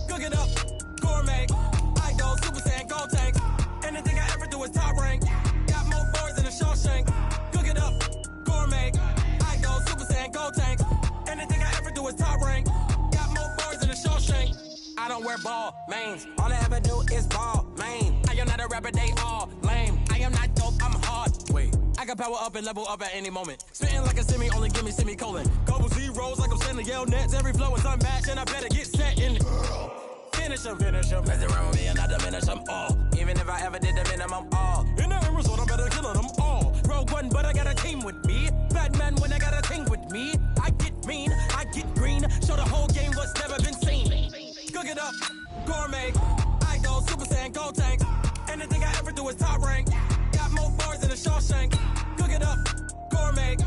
S11: Cook it up, gourmet. I go Super Saiyan, gold tank. Anything I ever do is top rank. Got more boards than a Shawshank. Cook it up, gourmet. I go Super Saiyan, gold tank. Anything I ever do is top rank. Got more boards than a Shawshank. I don't wear ball mains. All I ever do is ball main. I am not a rapper, they all lame. I am not dope, I'm hard. Wait, I can power up and level up at any moment. Spitting like a semi, only give me semicolon. Couple zeros like I'm sending Yale Nets. Every flow is unmatched and I better get set in. Finish them. Mess around with me and I diminish them all. Even if I ever did the minimum all. In the end result, I'm better killing them all. Rogue One, but I got a team with me. Batman when I got a team with me. I get mean, I get green. Show the whole game what's never been seen. Cook it up, gourmet. I go Super Saiyan, gold tank. Anything I ever do is top rank. Got more bars than a Shawshank. Cook it up, gourmet.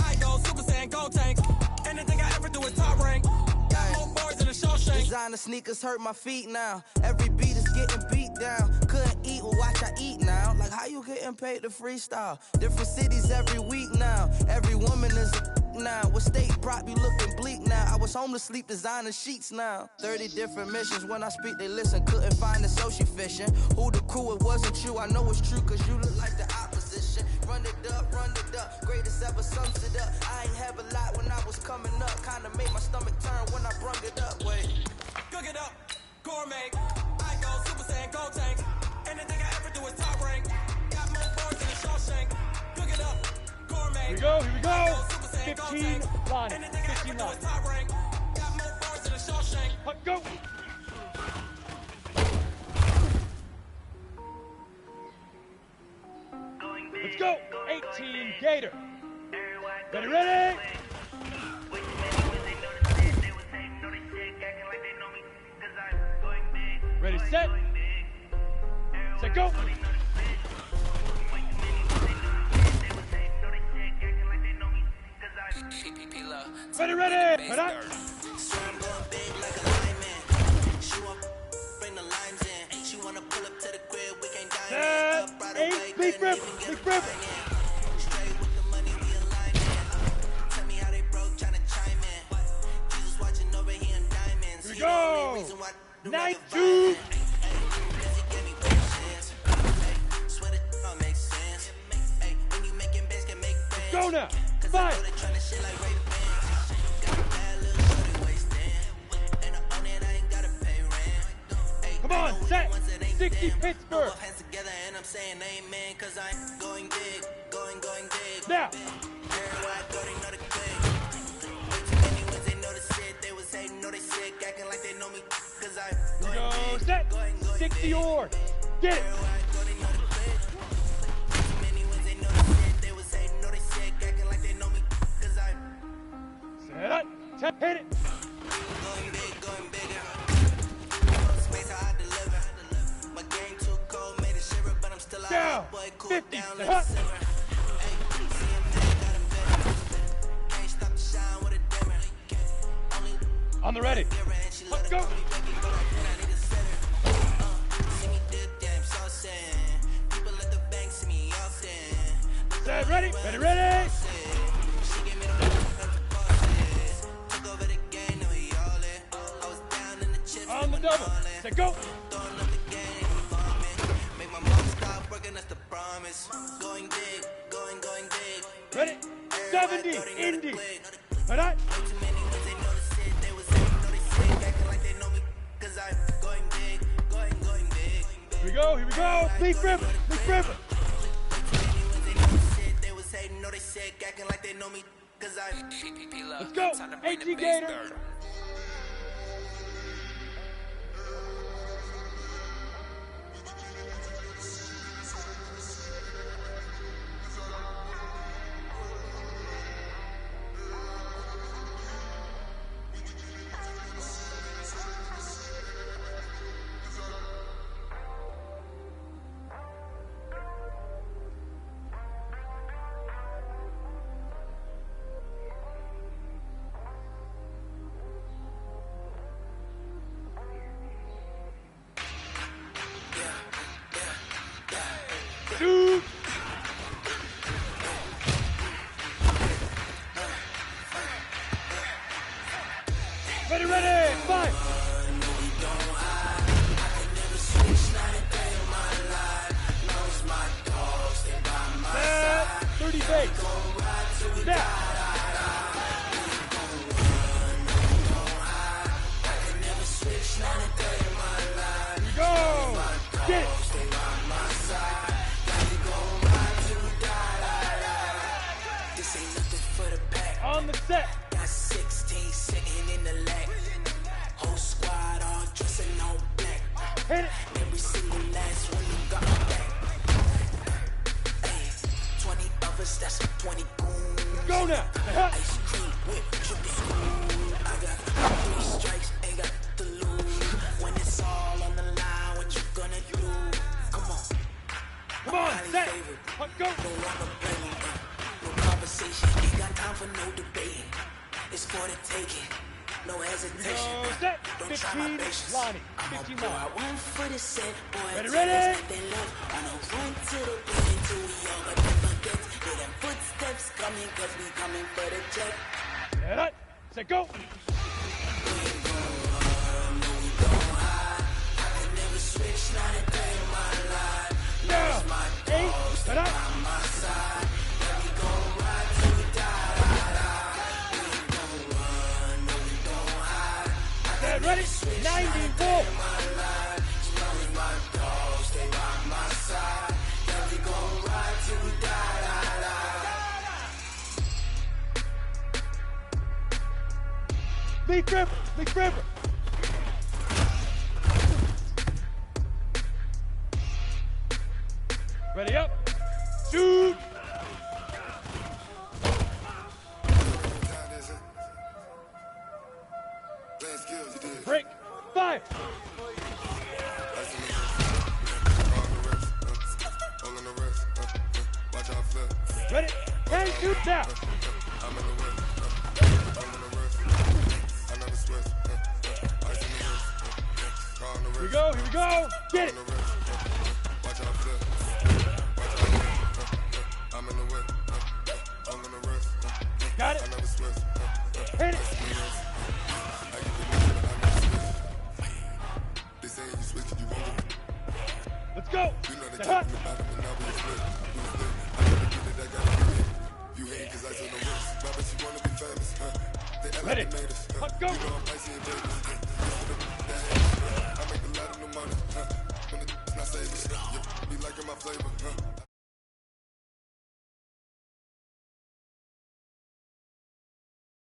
S11: I go Super Saiyan, gold tank. Anything I ever do is top rank. Got more bars than a Shawshank.
S12: Designer sneakers hurt my feet now. Every beat is getting beat down. Couldn't eat, well watch I eat now. Like how you getting paid to freestyle? Different cities every week now. Every woman is a now. What state prop you looking bleak now? I was home to sleep designer sheets now. 30 different missions. When I speak they listen. Couldn't find the social fishing. Who the crew? It wasn't you. I know it's true cause you look like the opposition. Run it up. Greatest ever sums it up. I ain't have a lot when I was coming up. Kinda made my stomach turn when I brung it up. Wait.
S11: Cook it up, gourmet. I go Super Saiyan, gold tank. Anything I ever do is top rank. Got more boards than a Shawshank. Cook it up, gourmet.
S4: Here we go.
S11: 15
S4: line.
S11: Anything I ever do is top rank. Got more boards than a Shawshank.
S4: Go.
S8: Let's go. 18 Gator. Ready, ready. Ready, set. Set, go. Ready, ready. Head up. Set. 8. Big rip. Big rip. Here we go. 9-2. Let's go now. 5. Come on, set. 60 Pittsburgh. Now. Go set. 60 or. Get it. Set up. Hit it. Down. 50. Set. On the ready. Let's go. Set, ready, ready, ready. On the double. Set, go. Ready. 70. Indy. All right. Here we go, here we go. Big river, big river. Let's go. 18 Gator. Two. Ready, ready, 5. 30 base. Snap. Here we go. Get it. On the set.
S13: Got 16 sitting in the leg. Whole squad all dressing all black.
S8: Hit it.
S13: Every single last one you got back. Hey, 20 of us, that's 20 goons.
S8: Go now.
S13: Ice cream whip, triple spoon. I got 3 strikes, ain't got to lose. When it's all on the line, what you gonna do? Come on.
S8: Come on, set. Go.
S13: No longer playing. No conversation, ain't got time for no debating. It's for the taking, no hesitation. Don't try my patience. I'ma pour out one for the set, boy.
S8: Ready, ready.
S13: They love on a run to the beat until we all got them forgets. Hear them footsteps coming, cause we coming for the check.
S8: Set up. Set, go.
S13: We ain't gon' run, no we gon' hide. I can never switch, not a day in my life. Lost my dogs, they by my side. Yeah, we gon' ride till we die.
S8: Ready? 94. Big gripper, big gripper. Ready up. Shoot.
S1: Watch out flip.
S4: Ready? 10, shoot down.
S1: I'm in the whip. I'm in the wrist. I never switch. Ice in the wrist. Car on the wrist.
S4: Here we go. Get it.
S1: Watch out flip. I'm in the whip. I'm in the wrist.
S4: Got it.
S1: I never switch.
S4: Hit it.
S1: They say you switch, you won't.
S4: Let's go.
S1: You know they
S4: Say hut.
S1: talking about it, but now we split. I never get it, I gotta get it. You hate cause I took the risks. Why but you wanna be famous? They
S4: Ready.
S1: made us.
S4: Let's go.
S1: You know I'm icy and Vegas. I make a lot of new money. When it's not saving, you be liking my flavor.